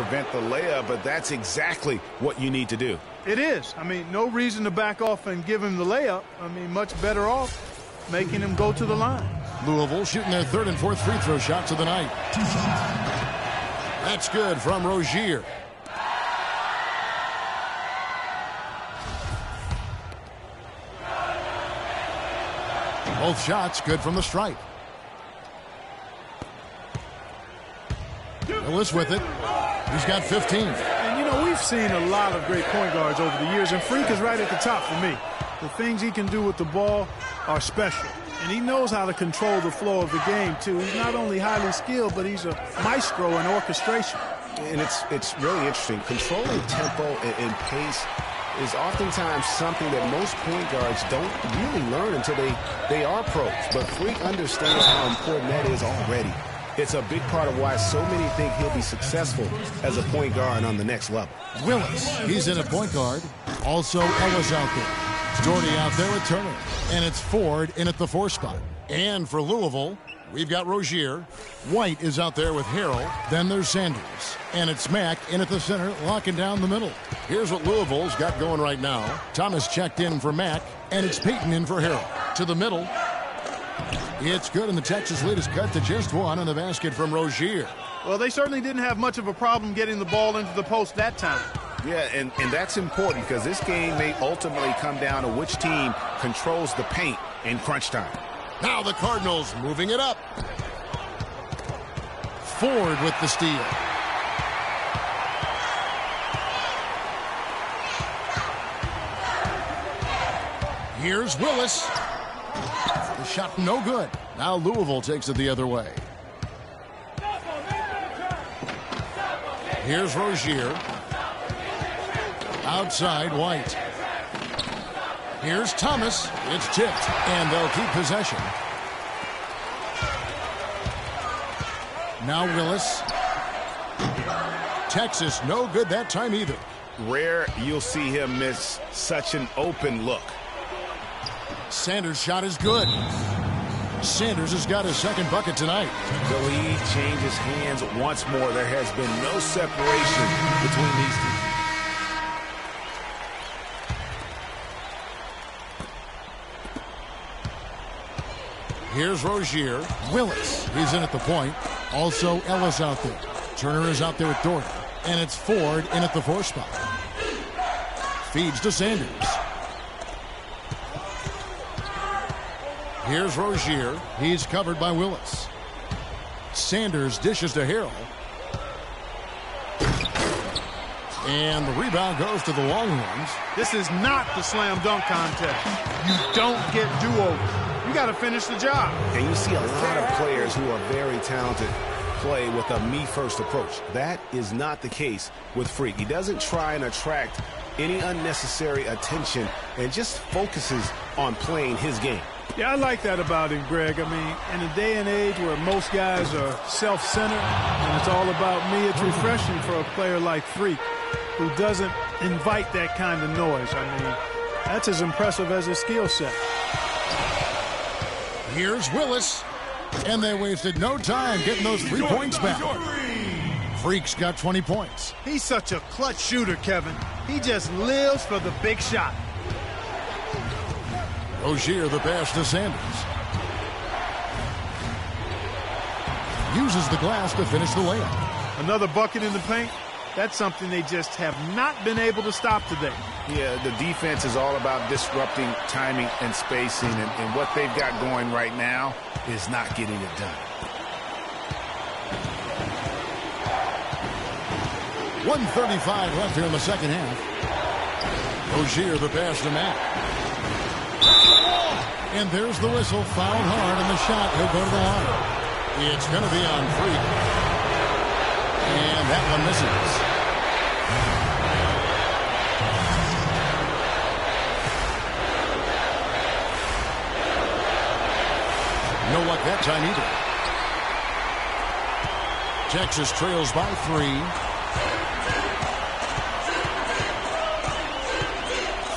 prevent the layup, but that's exactly what you need to do. It is. I mean, no reason to back off and give him the layup. I mean, much better off making him go to the line. Louisville shooting their third and fourth free throw shots of the night. That's good from Rozier. Both shots good from the stripe. Willis with it. He's got 15. And, you know, we've seen a lot of great point guards over the years, and Freak is right at the top for me. The things he can do with the ball are special. And he knows how to control the flow of the game, too. He's not only highly skilled, but he's a maestro in orchestration. And it's really interesting. Controlling tempo and pace is oftentimes something that most point guards don't really learn until they are pros. But Freak understands how important that is already. It's a big part of why so many think he'll be successful as a point guard on the next level. Willis, he's in a point guard. Also Ellis out there. Jordy out there with Turner. And it's Ford in at the 4 spot. And for Louisville, we've got Rozier. White is out there with Harrell. Then there's Sanders. And it's Mack in at the center, locking down the middle. Here's what Louisville's got going right now. Thomas checked in for Mack, and it's Payton in for Harrell. To the middle. It's good, and the Texas lead is cut to just 1 on the basket from Rozier. Well, they certainly didn't have much of a problem getting the ball into the post that time. Yeah, and that's important because this game may ultimately come down to which team controls the paint in crunch time. Now the Cardinals moving it up. Ford with the steal. Here's Willis. The shot no good. Now Louisville takes it the other way. Here's Rozier. Outside White. Here's Thomas. It's tipped, and they'll keep possession. Now Willis. Texas no good that time either. Rare you'll see him miss such an open look. Sanders' shot is good. Sanders has got his second bucket tonight. The lead changes hands once more. There has been no separation between these two. Here's Rozier. Willis, he's in at the point. Also Ellis out there. Turner is out there with Dorton. And it's Ford in at the 4 spot. Feeds to Sanders. Here's Rozier. He's covered by Willis. Sanders dishes to Harrell. And the rebound goes to the Longhorns. This is not the slam dunk contest. You don't get do-overs. You got to finish the job. And you see a lot of players who are very talented play with a me-first approach. That is not the case with Freak. He doesn't try and attract any unnecessary attention and just focuses on playing his game. Yeah, I like that about him, Greg. I mean, in a day and age where most guys are self-centered and it's all about me, it's refreshing for a player like Freak who doesn't invite that kind of noise. I mean, that's as impressive as his skill set. Here's Willis. And they wasted no time getting those 3 points back. Freak's got 20 points. He's such a clutch shooter, Kevin. He just lives for the big shot. Rozier the pass to Sanders. Uses the glass to finish the layup. Another bucket in the paint. That's something they just have not been able to stop today. Yeah, the defense is all about disrupting timing and spacing, and what they've got going right now is not getting it done. 1:35 left here in the second half. Rozier the pass to Mack. And there's the whistle. Fouled hard on the shot. He'll go to the line. It's going to be on Freak. And that one misses. No luck that time either. Texas trails by 3.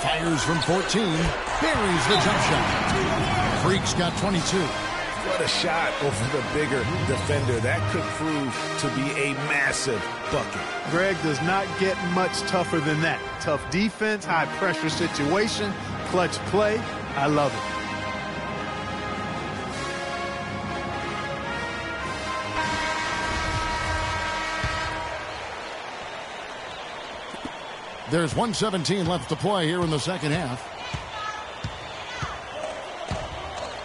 Fires from 14. Buries the jump shot. Freak's got 22. What a shot over the bigger defender. That could prove to be a massive bucket. Greg does not get much tougher than that. Tough defense, high pressure situation, clutch play. I love it. There's 1:17 left to play here in the second half.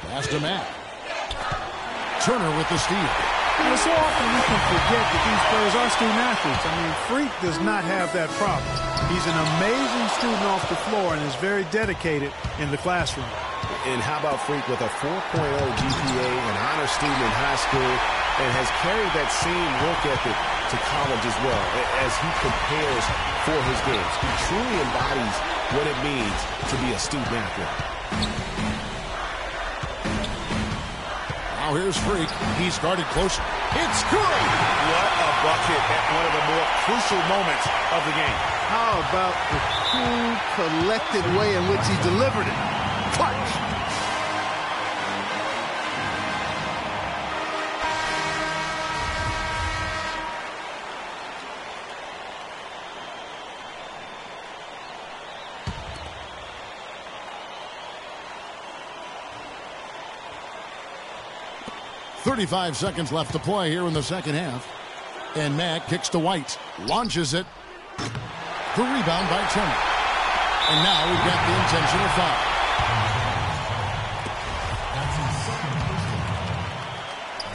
Pass to Matt. Turner with the steal. And so often we can forget that these players are student athletes. I mean, Freak does not have that problem. He's an amazing student off the floor and is very dedicated in the classroom. And how about Freak with a 4.0 GPA, an honor student in high school, and has carried that same work ethic to college as well as he prepares for his games. He truly embodies what it means to be a student athlete. Now here's Freak. He started close. It's good! What a bucket at one of the more crucial moments of the game. How about the cool, collected way in which he delivered it? Clutch! .35 seconds left to play here in the second half. And Matt kicks to White. Launches it. The rebound by Turner. And now we've got the intentional foul.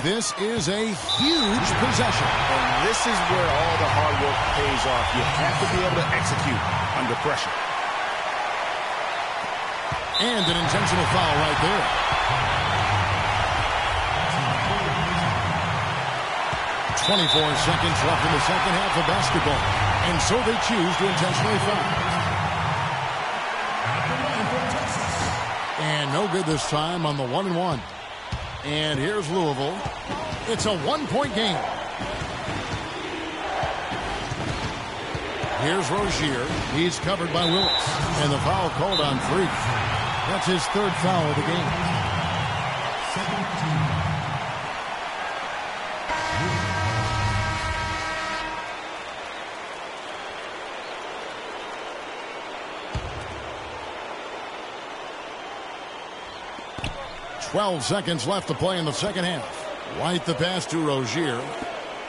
This is a huge possession. And this is where all the hard work pays off. You have to be able to execute under pressure. And an intentional foul right there. 24 seconds left in the second half of basketball. And so they choose to intentionally foul. And no good this time on the 1-and-1. And here's Louisville. It's a one-point game. Here's Rozier. He's covered by Willis. And the foul called on Freak. That's his third foul of the game. 12 seconds left to play in the second half. White the pass to Rozier.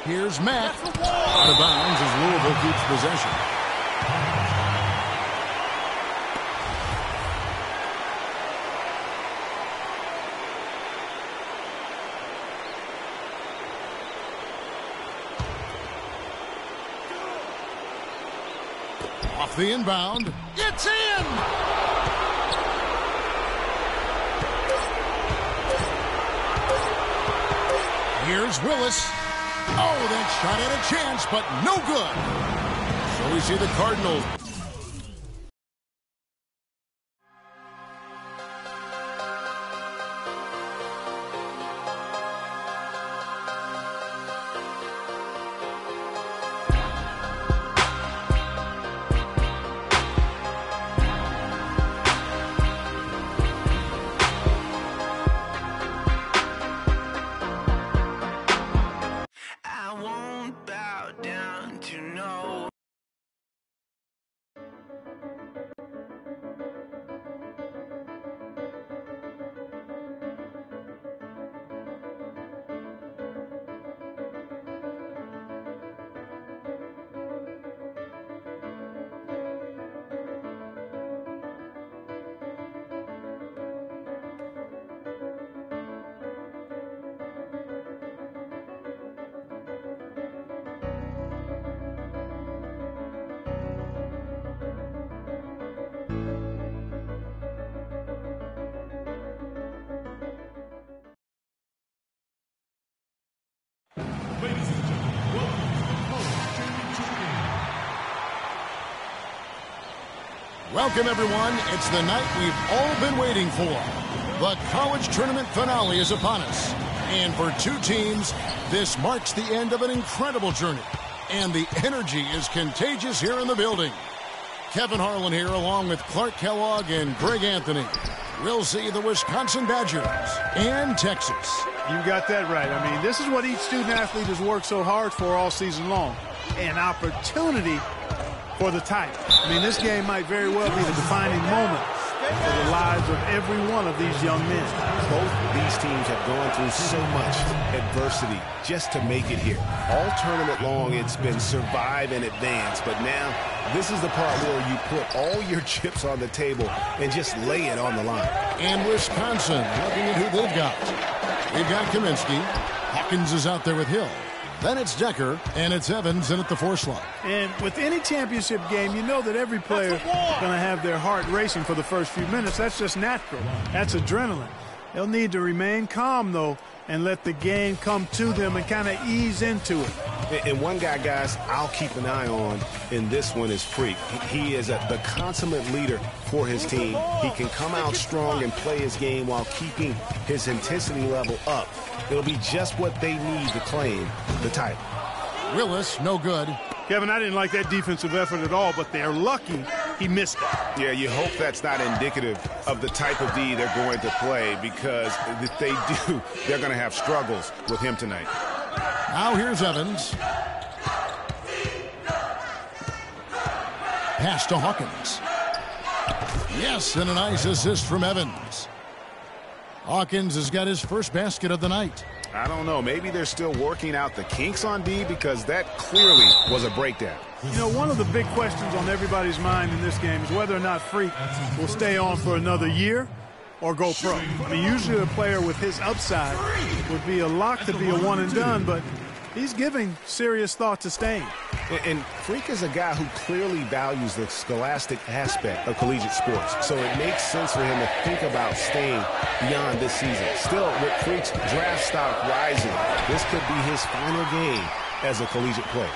Here's Matt. Out of bounds as Louisville keeps possession. Off the inbound. It's in! Here's Willis. Oh, that shot had a chance, but no good. So we see the Cardinals. Welcome, everyone. It's the night we've all been waiting for. The college tournament finale is upon us. And for two teams, this marks the end of an incredible journey. And the energy is contagious here in the building. Kevin Harlan here along with Clark Kellogg and Greg Anthony. We'll see the Wisconsin Badgers and Texas You got that right. I mean, this is what each student-athlete has worked so hard for all season long. An opportunity for the title. I mean, this game might very well be the defining moment for the lives of every one of these young men. Both these teams have gone through so much adversity just to make it here. All tournament long, it's been survive and advance. But now, this is the part where you put all your chips on the table and just lay it on the line. And Wisconsin looking at who they've got. They've got Kaminsky. Hawkins is out there with Hill. Then it's Decker, and it's Evans in at the 4 slot. And with any championship game, you know that every player is going to have their heart racing for the first few minutes. That's just natural. That's adrenaline. They'll need to remain calm, though, and let the game come to them and kind of ease into it. And one guy, guys, I'll keep an eye on in this one is Freak. He is the consummate leader for his team. He can come out strong and play his game while keeping his intensity level up. It'll be just what they need to claim the title. Willis, no good. Kevin, I didn't like that defensive effort at all, but they're lucky he missed it. Yeah, you hope that's not indicative of the type of D they're going to play, because if they do, they're going to have struggles with him tonight. Now here's Evans. Pass to Hawkins. Yes, and a nice assist from Evans. Hawkins has got his first basket of the night. I don't know. Maybe they're still working out the kinks on D, because that clearly was a breakdown. You know, one of the big questions on everybody's mind in this game is whether or not Freak will stay on for another year or go pro. I mean, usually a player with his upside would be a lock to be a one and done, but he's giving serious thought to staying. And Freak is a guy who clearly values the scholastic aspect of collegiate sports, so it makes sense for him to think about staying beyond this season. Still, with Freak's draft stock rising, this could be his final game as a collegiate player.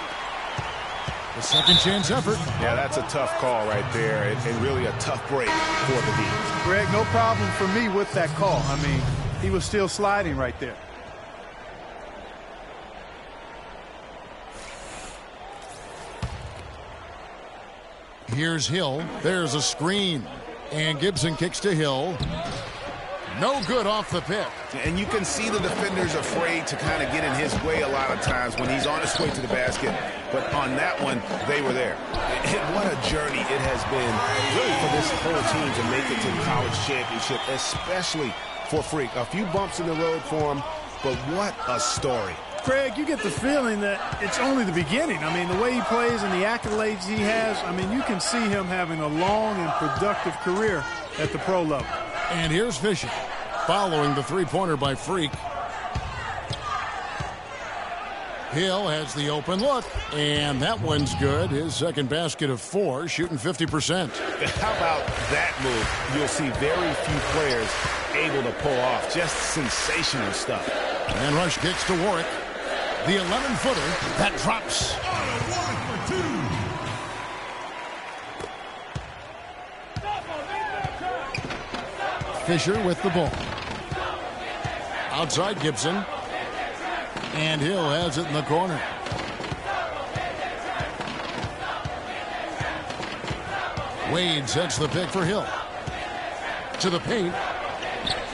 The second chance effort. Yeah, that's a tough call right there, and really a tough break for the D. Greg, no problem for me with that call. I mean, he was still sliding right there. Here's Hill. There's a screen. And Gibson kicks to Hill. No good off the pick. And you can see the defender's afraid to kind of get in his way a lot of times when he's on his way to the basket. But on that one, they were there. And what a journey it has been really for this whole team to make it to the college championship, especially for Freak. A few bumps in the road for him, but what a story. Craig, you get the feeling that it's only the beginning. I mean, the way he plays and the accolades he has, I mean, you can see him having a long and productive career at the pro level. And here's Fisher following the three-pointer by Freak. Hill has the open look, and that one's good. His second basket of 4, shooting 50%. How about that move? You'll see very few players able to pull off just sensational stuff. And rush kicks to Warwick. The 11-footer, that drops. Fisher with the ball. Outside Gibson. And Hill has it in the corner. Wade sets the pick for Hill. To the paint.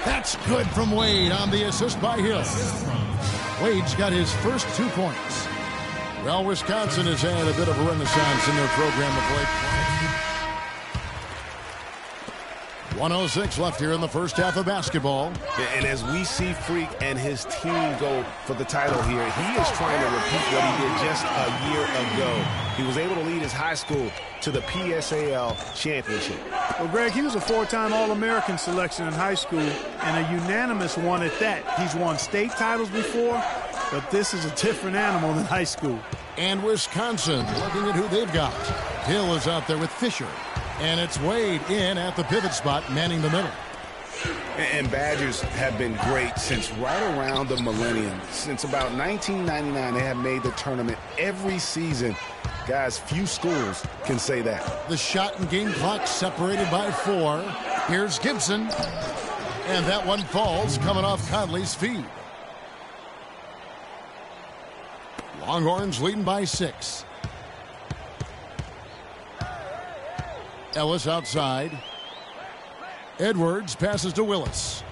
That's good from Wade on the assist by Hill. Wade's got his first 2 points. Well, Wisconsin has had a bit of a renaissance in their program of late. 1:06 left here in the first half of basketball. And as we see Freak and his team go for the title here, he is trying to repeat what he did just a year ago. He was able to lead his high school to the PSAL championship. Well, Greg, he was a 4-time All-American selection in high school and a unanimous one at that. He's won state titles before, but this is a different animal than high school. And Wisconsin looking at who they've got. Hill is out there with Fisher. And it's Wade in at the pivot spot, manning the middle. And Badgers have been great since right around the millennium. Since about 1999, they have made the tournament every season. Guys, few schools can say that. The shot and game clock separated by 4. Here's Gibson. And that one falls, coming off Conley's feet. Longhorns leading by 6. Ellis outside. Edwards passes to Willis.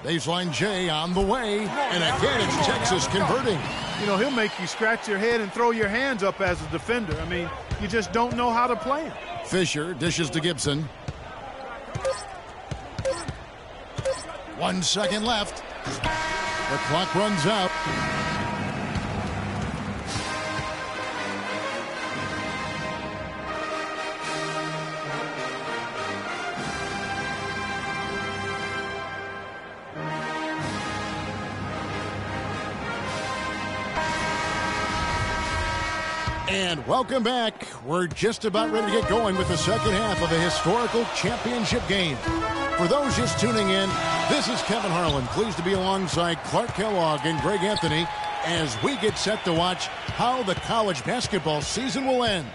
Baseline J on the way. And again, it's Texas converting. You know, he'll make you scratch your head and throw your hands up as a defender. I mean, you just don't know how to play him. Fisher dishes to Gibson. 1 second left. The clock runs out. And welcome back. We're just about ready to get going with the second half of a historical championship game. For those just tuning in, this is Kevin Harlan, pleased to be alongside Clark Kellogg and Greg Anthony as we get set to watch how the college basketball season will end.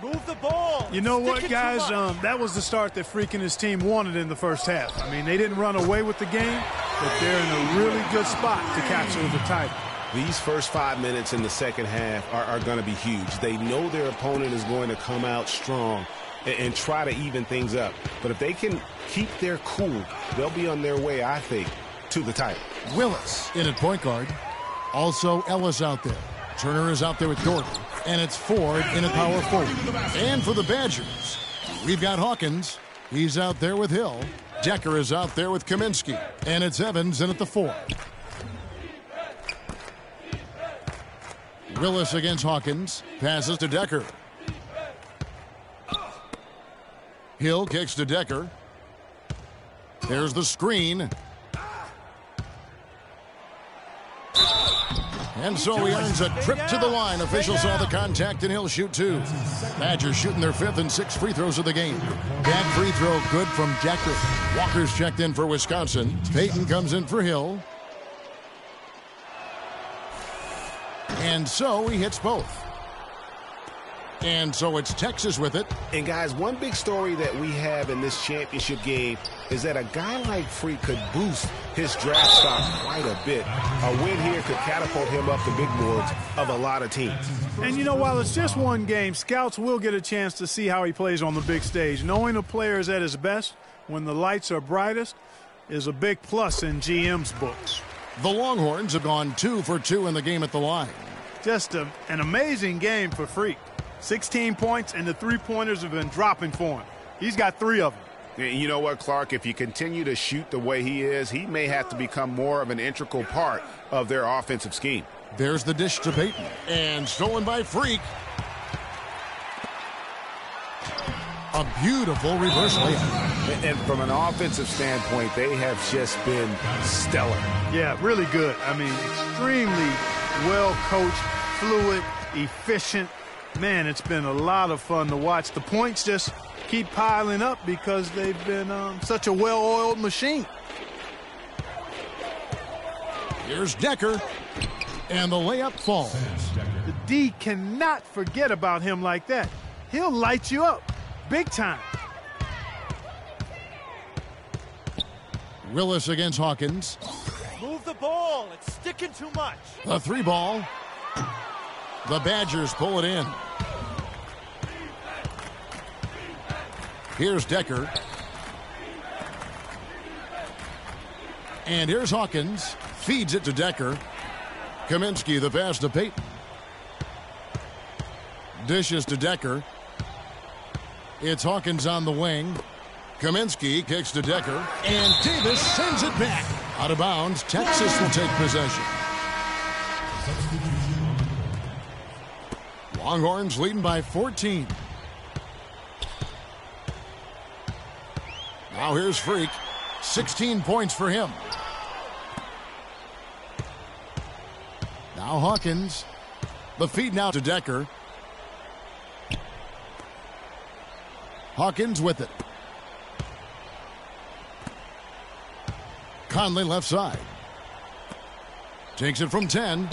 Move the ball. You know what, guys? That was the start that Freak and his team wanted in the first half. I mean, they didn't run away with the game, but they're in a really good spot to capture the title. These first 5 minutes in the second half are going to be huge. They know their opponent is going to come out strong and try to even things up. But if they can keep their cool, they'll be on their way, I think, to the title. Willis in at point guard. Also Ellis out there. Turner is out there with Gordon. And it's Ford in at power forward. And for the Badgers, we've got Hawkins. He's out there with Hill. Decker is out there with Kaminsky. And it's Evans in at the 4. Willis against Hawkins. Passes to Decker. Hill kicks to Decker. There's the screen. And so he earns a trip to the line. Officials saw the contact, and he'll shoot 2. Badgers shooting their 5th and 6th free throws of the game. That free throw good from Decker. Walker's checked in for Wisconsin. Payton comes in for Hill. And so he hits both. And so it's Texas with it. And, guys, one big story that we have in this championship game is that a guy like Freak could boost his draft stock quite a bit. A win here could catapult him up the big boards of a lot of teams. And, you know, while it's just one game, scouts will get a chance to see how he plays on the big stage. Knowing a player is at his best when the lights are brightest is a big plus in GM's books. The Longhorns have gone 2 for 2 in the game at the line. Just an amazing game for Freak. 16 points, and the three-pointers have been dropping for him. He's got 3 of them. You know what, Clark? If you continue to shoot the way he is, he may have to become more of an integral part of their offensive scheme. There's the dish to Payton. And stolen by Freak. A beautiful reverse layup. And from an offensive standpoint, they have just been stellar. Yeah, really good. I mean, extremely well-coached, fluid, efficient. Man, it's been a lot of fun to watch. The points just keep piling up because they've been such a well-oiled machine. Here's Decker, and the layup falls. The D cannot forget about him like that. He'll light you up big time. Willis against Hawkins. Move the ball. It's sticking too much. The 3 ball. The Badgers pull it in. Here's Decker. And here's Hawkins. Feeds it to Decker. Kaminsky, the pass to Payton. Dishes to Decker. It's Hawkins on the wing. Kaminsky kicks to Decker. And Davis sends it back. Out of bounds. Texas will take possession. Longhorns leading by 14. Now here's Freak. 16 points for him. Now Hawkins. The feed now to Decker. Hawkins with it. Conley left side. Takes it from 10.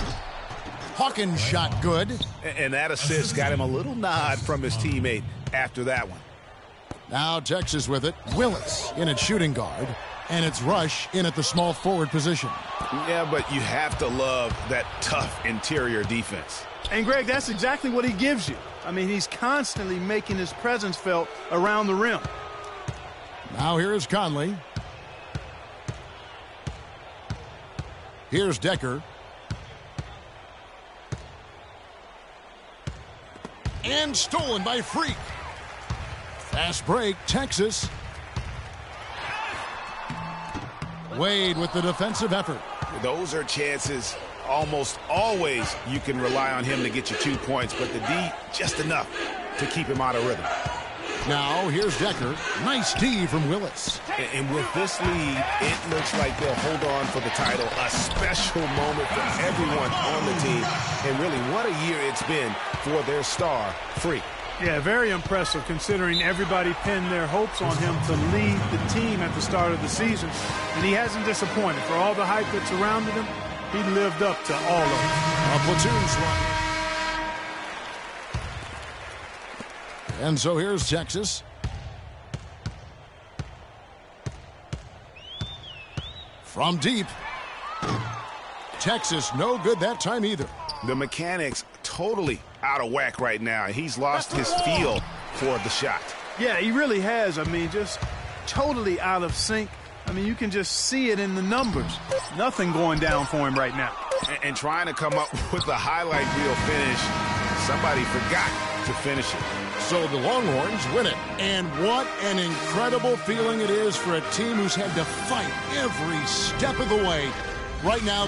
Hawkins shot good. And that assist got him a little nod from his teammate after that one. Now Texas with it. Willis in at shooting guard. And it's Rush in at the small forward position. Yeah, but you have to love that tough interior defense. And, Greg, that's exactly what he gives you. I mean, he's constantly making his presence felt around the rim. Now here is Conley. Here's Decker. And stolen by Freak. Fast break, Texas. Wade with the defensive effort. Those are chances almost always you can rely on him to get you 2 points, but the D, just enough to keep him out of rhythm. Now, here's Decker. Nice D from Willis. And with this lead, it looks like they'll hold on for the title. A special moment for everyone on the team. And really, what a year it's been for their star, Freak. Yeah, very impressive considering everybody pinned their hopes on him to lead the team at the start of the season. And he hasn't disappointed. For all the hype that surrounded him, he lived up to all of it. A platoon swat. And so here's Texas. From deep. Texas no good that time either. The mechanics totally out of whack right now. He's lost his feel for the shot. Yeah, he really has. I mean, just totally out of sync. I mean, you can just see it in the numbers. Nothing going down for him right now. And trying to come up with a highlight reel finish, somebody forgot to finish it. So the Longhorns win it. And what an incredible feeling it is for a team who's had to fight every step of the way. Right now,